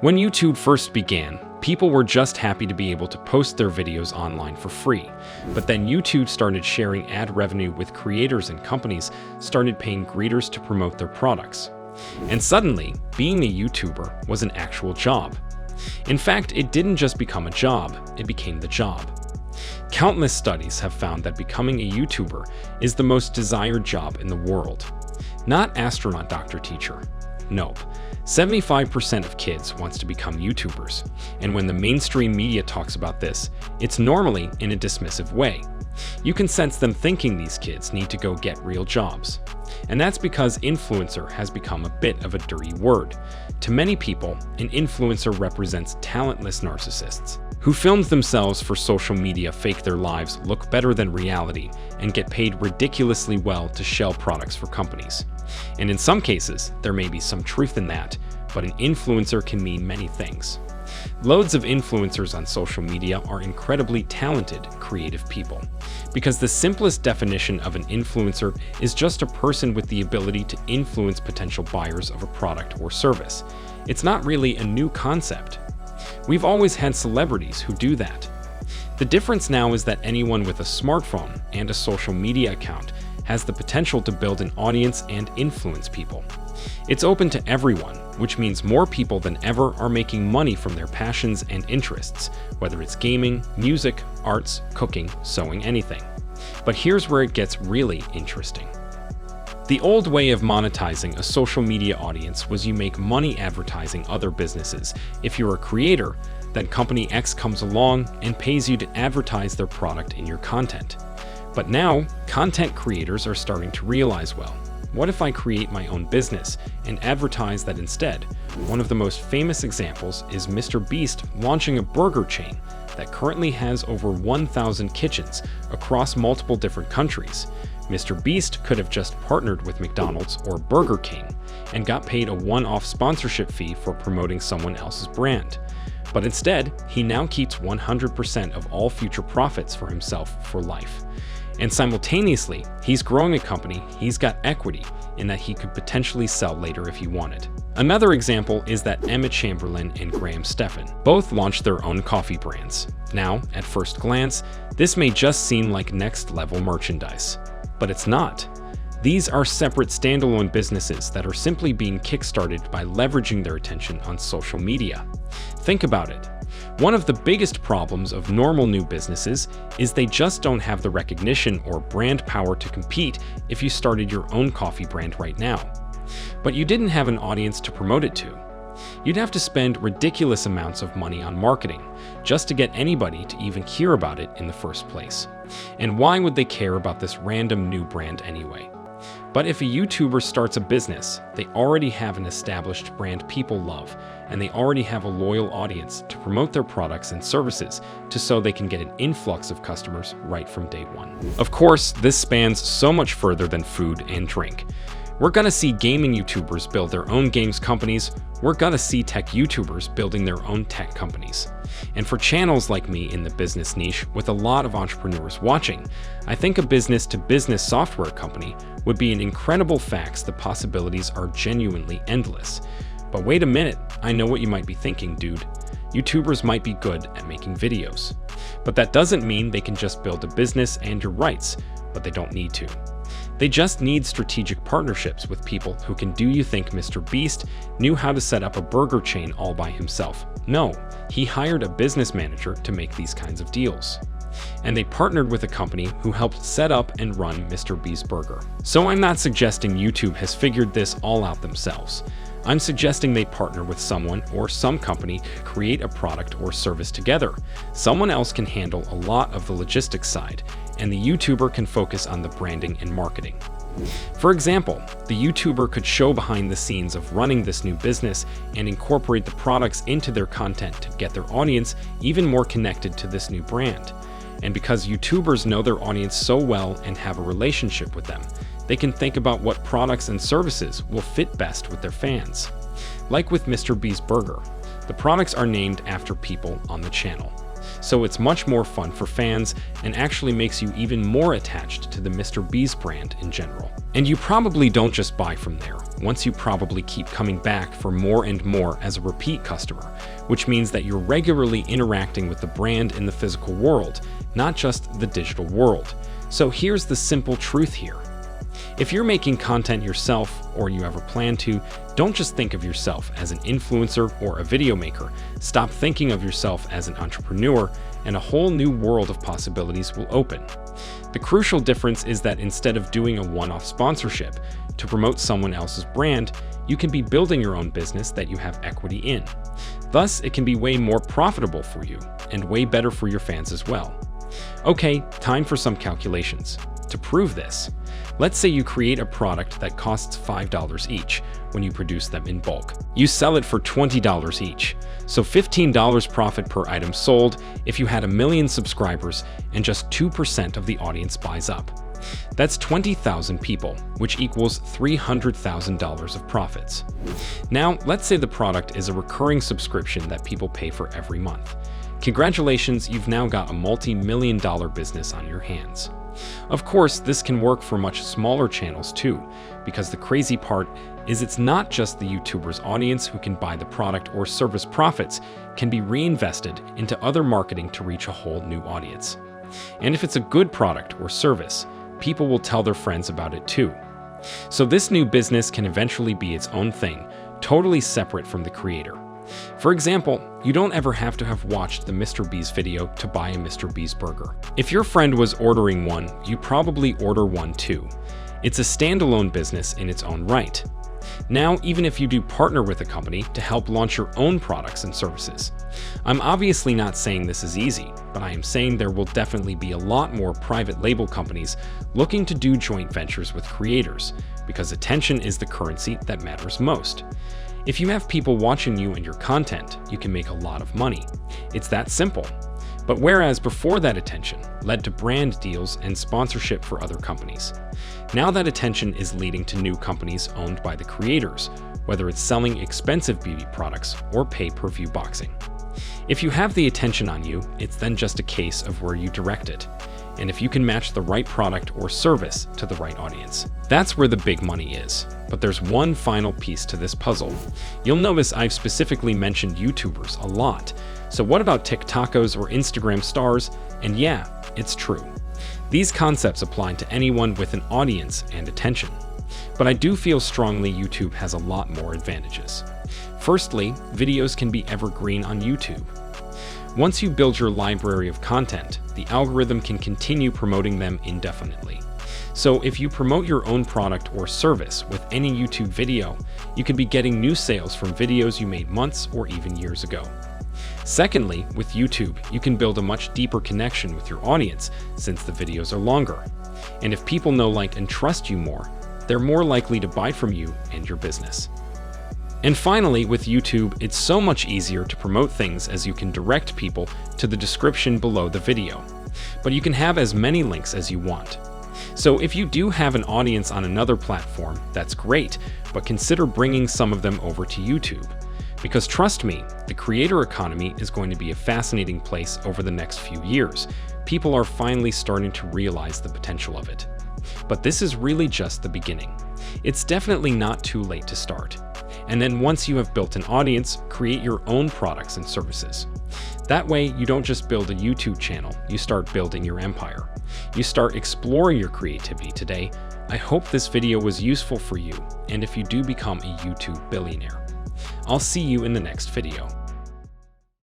When YouTube first began, people were just happy to be able to post their videos online for free. But then YouTube started sharing ad revenue with creators, and companies started paying greeters to promote their products. And suddenly, being a YouTuber was an actual job. In fact, it didn't just become a job, it became the job. Countless studies have found that becoming a YouTuber is the most desired job in the world. Not astronaut, doctor, teacher. Nope. 75% of kids wants to become YouTubers, and when the mainstream media talks about this, it's normally in a dismissive way. You can sense them thinking these kids need to go get real jobs. And that's because influencer has become a bit of a dirty word. To many people, an influencer represents talentless narcissists who filmed themselves for social media, fake their lives, look better than reality, and get paid ridiculously well to shell products for companies. And in some cases, there may be some truth in that, but an influencer can mean many things. Loads of influencers on social media are incredibly talented, creative people. Because the simplest definition of an influencer is just a person with the ability to influence potential buyers of a product or service. It's not really a new concept. We've always had celebrities who do that. The difference now is that anyone with a smartphone and a social media account has the potential to build an audience and influence people. It's open to everyone, which means more people than ever are making money from their passions and interests, whether it's gaming, music, arts, cooking, sewing, anything. But here's where it gets really interesting. The old way of monetizing a social media audience was you make money advertising other businesses. If you're a creator, then company X comes along and pays you to advertise their product in your content. But now, content creators are starting to realize, well, what if I create my own business and advertise that instead? One of the most famous examples is Mr. Beast launching a burger chain that currently has over 1,000 kitchens across multiple different countries. Mr. Beast could have just partnered with McDonald's or Burger King and got paid a one-off sponsorship fee for promoting someone else's brand. But instead, he now keeps 100% of all future profits for himself for life. And simultaneously, he's growing a company, he's got equity in that he could potentially sell later if he wanted. Another example is that Emma Chamberlain and Graham Stephan both launched their own coffee brands. Now, at first glance, this may just seem like next-level merchandise. But it's not. These are separate standalone businesses that are simply being kickstarted by leveraging their attention on social media. Think about it. One of the biggest problems of normal new businesses is they just don't have the recognition or brand power to compete if you started your own coffee brand right now. But you didn't have an audience to promote it to. You'd have to spend ridiculous amounts of money on marketing just to get anybody to even hear about it in the first place. And why would they care about this random new brand anyway? But if a YouTuber starts a business, they already have an established brand people love, and they already have a loyal audience to promote their products and services so they can get an influx of customers right from day one. Of course, this spans so much further than food and drink. We're gonna see gaming YouTubers build their own games companies. We're gonna see tech YouTubers building their own tech companies. And for channels like me in the business niche with a lot of entrepreneurs watching, I think a business-to-business software company would be an incredible fact. The possibilities are genuinely endless. But wait a minute, I know what you might be thinking, dude. YouTubers might be good at making videos. But that doesn't mean they can just build a business, and you're right, but they don't need to. They just need strategic partnerships with people who can do. You think Mr. Beast knew how to set up a burger chain all by himself? No, he hired a business manager to make these kinds of deals. And they partnered with a company who helped set up and run Mr. Beast Burger. So I'm not suggesting YouTube has figured this all out themselves. I'm suggesting they partner with someone or some company to create a product or service together. Someone else can handle a lot of the logistics side, and the YouTuber can focus on the branding and marketing. For example, the YouTuber could show behind the scenes of running this new business and incorporate the products into their content to get their audience even more connected to this new brand. And because YouTubers know their audience so well and have a relationship with them, they can think about what products and services will fit best with their fans. Like with Mr. Beast Burger, the products are named after people on the channel. So it's much more fun for fans and actually makes you even more attached to the Mr. Beast brand in general. And you probably don't just buy from there. Once you probably keep coming back for more and more as a repeat customer, which means that you're regularly interacting with the brand in the physical world, not just the digital world. So here's the simple truth here. If you're making content yourself, or you ever plan to, don't just think of yourself as an influencer or a video maker. Stop thinking of yourself as an entrepreneur, and a whole new world of possibilities will open. The crucial difference is that instead of doing a one-off sponsorship to promote someone else's brand, you can be building your own business that you have equity in. Thus, it can be way more profitable for you, and way better for your fans as well. Okay, time for some calculations. To prove this, let's say you create a product that costs $5 each when you produce them in bulk. You sell it for $20 each, so $15 profit per item sold if you had 1 million subscribers and just 2% of the audience buys up. That's 20,000 people, which equals $300,000 of profits. Now, let's say the product is a recurring subscription that people pay for every month. Congratulations, you've now got a multi-million-dollar business on your hands. Of course, this can work for much smaller channels too, because the crazy part is it's not just the YouTuber's audience who can buy the product or service. Profits can be reinvested into other marketing to reach a whole new audience. And if it's a good product or service, people will tell their friends about it too. So this new business can eventually be its own thing, totally separate from the creator. For example, you don't ever have to have watched the Mr. Beast video to buy a Mr. Beast burger. If your friend was ordering one, you probably order one too. It's a standalone business in its own right. Now, even if you do partner with a company to help launch your own products and services. I'm obviously not saying this is easy, but I am saying there will definitely be a lot more private label companies looking to do joint ventures with creators, because attention is the currency that matters most. If you have people watching you and your content, you can make a lot of money. It's that simple. But whereas before that attention led to brand deals and sponsorship for other companies, now that attention is leading to new companies owned by the creators, whether it's selling expensive beauty products or pay-per-view boxing. If you have the attention on you, it's then just a case of where you direct it, and if you can match the right product or service to the right audience. That's where the big money is. But there's one final piece to this puzzle. You'll notice I've specifically mentioned YouTubers a lot. So what about TikTokers or Instagram stars? And yeah, it's true. These concepts apply to anyone with an audience and attention. But I do feel strongly YouTube has a lot more advantages. Firstly, videos can be evergreen on YouTube. Once you build your library of content, the algorithm can continue promoting them indefinitely. So if you promote your own product or service with any YouTube video, you could be getting new sales from videos you made months or even years ago. Secondly, with YouTube, you can build a much deeper connection with your audience since the videos are longer. And if people know, like, and trust you more, they're more likely to buy from you and your business. And finally, with YouTube, it's so much easier to promote things as you can direct people to the description below the video. But you can have as many links as you want. So if you do have an audience on another platform, that's great, but consider bringing some of them over to YouTube. Because trust me, the creator economy is going to be a fascinating place over the next few years. People are finally starting to realize the potential of it. But this is really just the beginning. It's definitely not too late to start. And then once you have built an audience, create your own products and services. That way, you don't just build a YouTube channel, you start building your empire. You start exploring your creativity today. I hope this video was useful for you, and if you do become a YouTube billionaire. I'll see you in the next video.